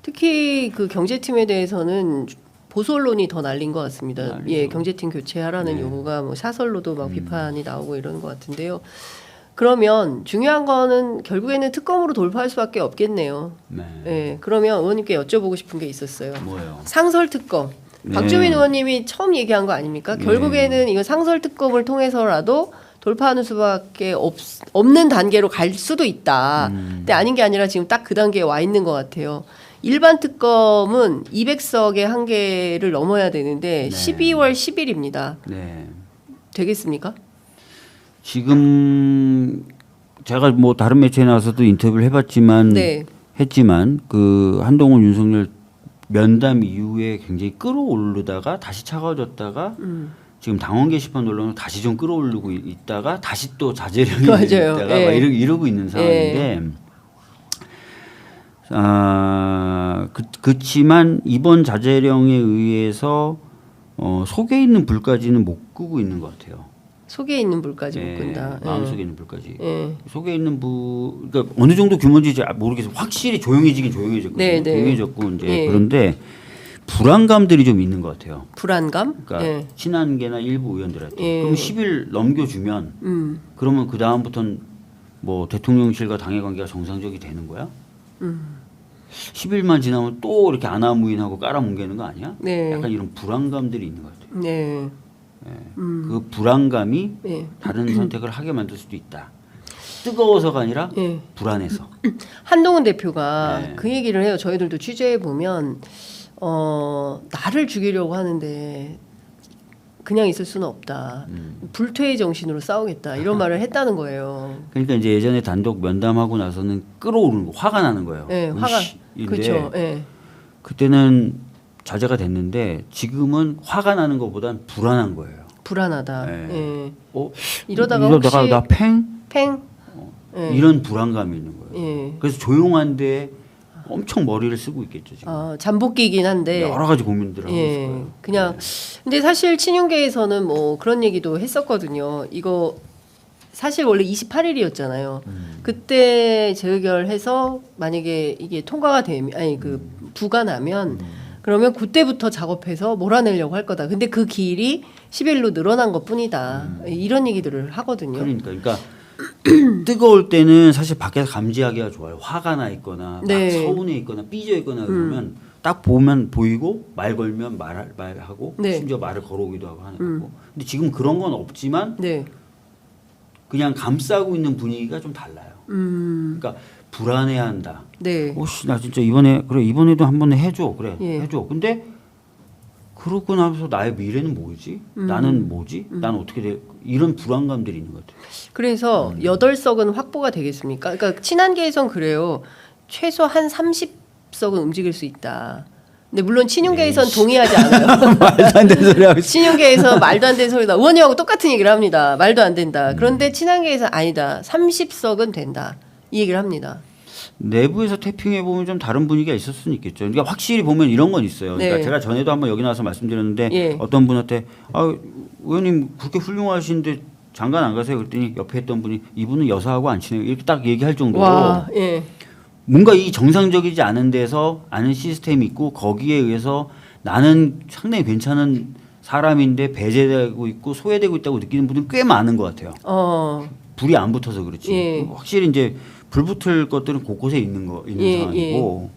특히 그 경제팀에 대해서는 보수 언론이 더 날린 것 같습니다. 예, 경제팀 교체하라는 요구가 뭐 사설로도 막 비판이 나오고 이러는 것 같은데요. 그러면 중요한 거는 결국에는 특검으로 돌파할 수밖에 없겠네요. 네. 예, 그러면 의원님께 여쭤보고 싶은 게 있었어요. 뭐요? 상설 특검. 네. 박주민 의원님이 처음 얘기한 거 아닙니까? 네. 결국에는 이거 상설 특검을 통해서라도 돌파하는 수밖에 없는 단계로 갈 수도 있다. 근데 아닌 게 아니라 지금 딱 그 단계에 와 있는 것 같아요. 일반 특검은 200석의 한계를 넘어야 되는데 네. 12월 10일입니다. 네. 되겠습니까? 지금 제가 뭐 다른 매체에 나와서도 인터뷰를 해봤지만 네. 했지만 그 한동훈 윤석열 면담 이후에 굉장히 끌어오르다가 다시 차가워졌다가 지금 당원 게시판 논란을 다시 좀 끌어올리고 있다가 다시 또 자제령이 맞아요. 있다가 예. 막 이러고 있는 상황인데 그렇지만 이번 자제령에 의해서 속에 있는 불까지는 못 끄고 있는 것 같아요. 속에 있는 불까지 못 끈다. 마음속에 있는 불까지. 예. 속에 있는 그러니까 어느 정도 규모인지 모르겠어요. 확실히 조용해지긴 조용해졌거든요. 네, 네. 조용해졌고 이제 예. 그런데 불안감들이 좀 있는 것 같아요. 불안감? 그러니까 예. 친한계나 일부 의원들한테. 예. 그럼 10일 넘겨주면 그러면 그 다음부터는 뭐 대통령실과 당의 관계가 정상적이 되는 거야? 10일만 지나면 또 이렇게 아나무인하고 깔아뭉개는 거 아니야? 네. 약간 이런 불안감들이 있는 것 같아요. 네. 그 불안감이 네. 다른 선택을 하게 만들 수도 있다. 뜨거워서가 아니라 네. 불안해서. 한동훈 대표가 네. 그 얘기를 해요. 저희들도 취재해 보면 나를 죽이려고 하는데 그냥 있을 수는 없다. 불퇴의 정신으로 싸우겠다. 이런 말을 했다는 거예요. 그러니까 이제 예전에 단독 면담하고 나서는 끌어오르는 거, 화가 나는 거예요. 네, 화가 인데 그렇죠. 네. 그때는 자제가 됐는데 지금은 화가 나는 것보단 불안한 거예요. 불안하다. 네. 예. 이러다가 혹시 나 팽? 팽? 예. 이런 불안감이 있는 거예요. 예. 그래서 조용한데 엄청 머리를 쓰고 있겠죠 지금. 잠복기이긴 한데 여러 가지 고민들을 하고 있을 예, 거예요. 그냥 근데 사실 친윤계에서는 뭐 그런 얘기도 했었거든요. 이거 사실 원래 28일이었잖아요. 그때 재의결해서 만약에 이게 통과가 되면 아니 그 부가 나면 그러면 그때부터 작업해서 몰아내려고 할 거다. 근데 그 길이 10일로 늘어난 것뿐이다. 이런 얘기들을 하거든요. 그러니까 뜨거울 때는 사실 밖에서 감지하기가 좋아요. 화가 나 있거나 막 네. 서운해 있거나 삐져 있거나 그러면 딱 보면 보이고 말 걸면 말하고 네. 심지어 말을 걸어오기도 하고 하는 거고. 근데 지금 그런 건 없지만 네. 그냥 감싸고 있는 분위기가 좀 달라요. 그러니까 불안해한다. 네. 오씨 나 진짜 이번에도 한 번 해줘 그래 예. 해줘. 근데 그러고 나서 나의 미래는 뭐지? 나는 뭐지? 난 어떻게 돼? 이런 불안감들이 있는 것 같아요. 그래서 8석은 확보가 되겠습니까? 그러니까 친한계에선 그래요. 최소 한 30석은 움직일 수 있다. 근데 물론 친윤계에선 동의하지 않아요. 말도 안 되는 소리 하고 있어. 친윤계에서 말도 안 되는 소리다. 의원님하고 똑같은 얘기를 합니다. 말도 안 된다. 그런데 친한계에서 아니다. 30석은 된다. 이 얘기를 합니다. 내부에서 태핑해 보면 좀 다른 분위기가 있을 수는 있겠죠. 그러니까 확실히 보면 이런 건 있어요. 그러니까 네. 제가 전에도 한번 여기 나와서 말씀드렸는데 예. 어떤 분한테 의원님 그렇게 훌륭하신데 장관 안 가세요? 그랬더니 옆에 있던 분이 이분은 여사하고 안 친해요. 이렇게 딱 얘기할 정도로 와, 예. 뭔가 이 정상적이지 않은 데서 아는 시스템이 있고 거기에 의해서 나는 상당히 괜찮은 사람인데 배제되고 있고 소외되고 있다고 느끼는 분들이 꽤 많은 것 같아요. 불이 안 붙어서 그렇지. 예. 확실히 이제 불 붙을 것들은 곳곳에 있는 예, 상황이고.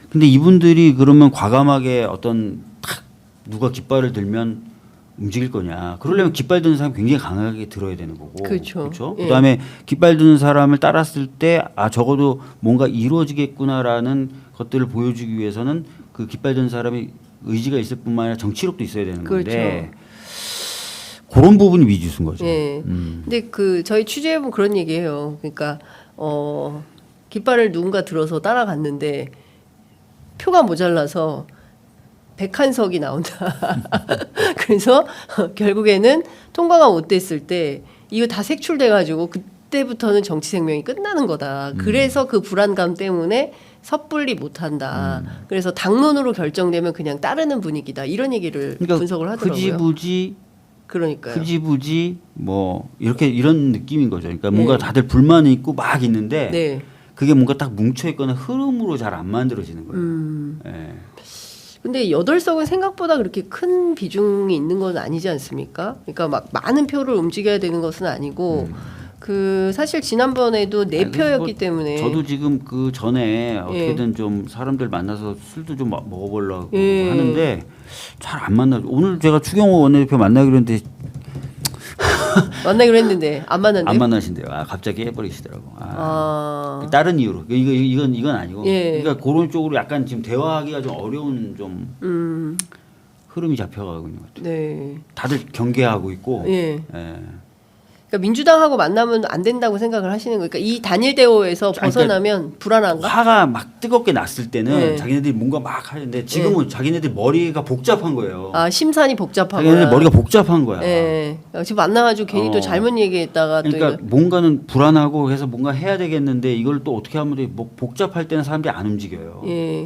근데 이분들이 그러면 과감하게 어떤 탁 누가 깃발을 들면 움직일 거냐. 그러려면 깃발 드는 사람이 굉장히 강하게 들어야 되는 거고. 그렇죠. 예. 그다음에 깃발 드는 사람을 따랐을 때 적어도 뭔가 이루어지겠구나라는 것들을 보여주기 위해서는 그 깃발 드는 사람이 의지가 있을 뿐만 아니라 정치력도 있어야 되는 건데. 그런 부분이 미지수인 거죠. 예. 근데 그 저희 취재해본 그런 얘기예요. 그러니까 깃발을 누군가 들어서 따라갔는데 표가 모자라서 101석이 나온다. 그래서 결국에는 통과가 못 됐을 때 이거 다 색출돼가지고 그때부터는 정치 생명이 끝나는 거다. 그래서 그 불안감 때문에 섣불리 못한다. 그래서 당론으로 결정되면 그냥 따르는 분위기다. 이런 얘기를 그러니까 분석을 하더라고요. 그러니까 그러니까요. 흐지부지 뭐 이런 느낌인 거죠. 그러니까 뭔가 다들 불만이 있고 막 있는데 네. 그게 뭔가 딱 뭉쳐 있거나 흐름으로 잘 안 만들어지는 거예요. 예. 근데 8석은 생각보다 그렇게 큰 비중이 있는 건 아니지 않습니까? 그러니까 막 많은 표를 움직여야 되는 것은 아니고 그 사실 지난번에도 4표였기 뭐 때문에 저도 지금 그 전에 어떻게든 예. 좀 사람들 만나서 술도 좀 먹어보려고 예. 하는데 잘 안 만나죠. 오늘 제가 추경호 원내대표 만나기로 했는데 만나기로 했는데 안 만났는데. 안 만나신대요. 아, 갑자기 해버리시더라고. 아. 다른 이유로 이건 아니고. 예. 그러니까 그런 쪽으로 약간 지금 대화하기가 좀 어려운 좀 흐름이 잡혀가고 있는 것 같아요. 네. 다들 경계하고 있고. 예. 예. 그러니까 민주당하고 만나면 안 된다고 생각을 하시는 거니까 이 단일 대오에서 벗어나면 불안한가? 화가 막 뜨겁게 났을 때는 네. 자기네들이 뭔가 막 하는데 지금은 자기네들 머리가 복잡한 거예요. 아 심산이 복잡하구나. 자기네들 머리가 복잡한 거야. 예. 지금 만나가지고 괜히 또 잘못 얘기했다가 그러니까 또 이거. 뭔가는 불안하고 그래서 뭔가 해야 되겠는데 이걸 또 어떻게 하면 돼? 뭐 복잡할 때는 사람들이 안 움직여요. 예.